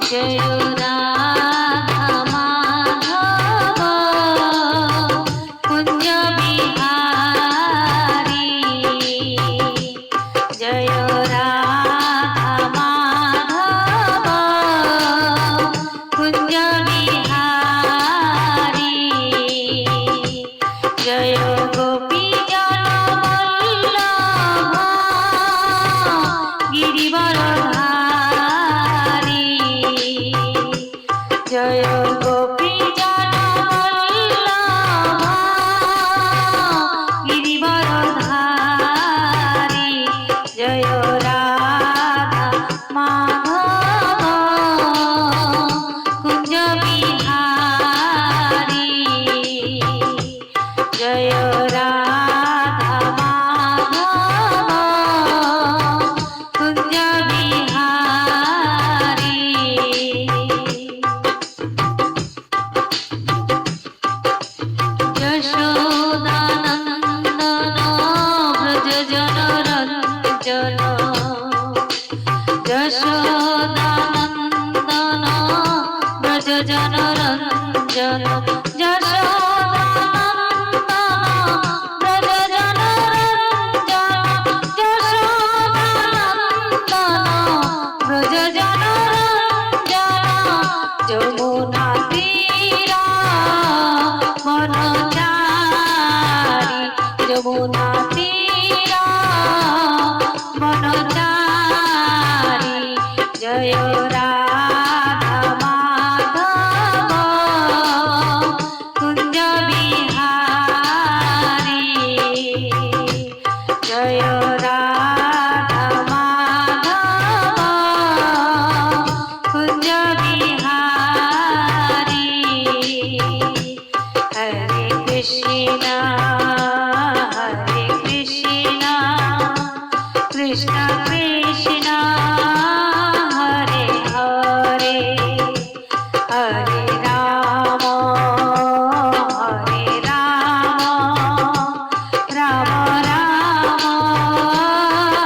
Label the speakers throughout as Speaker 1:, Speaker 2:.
Speaker 1: Jai Radha Madhav Kunj Bihari Jai Radha Madhav Kunj Bihari Jai Gopi Jan Vallabh Girivardhari Jai Gopi Jan Vallabh Girivardhari Jai Radha Madhav Kunj Bihari Jai Radha Madhav Kunj Bihari Yashodanandan Vraj Jan Ranjan Yashodanandan Vraj Jan Ranjan Jamuna তীরা বনচারী Jamuna তীরা বনচারী Joy Radha Madhav Kunj Bihari Joy Radha Madhav Kunj Bihari Hare Krishna Krishna Krishna Hare Hare Hare Ram Ram Ram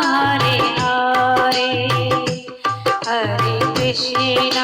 Speaker 1: Hare Hare Hare Krishna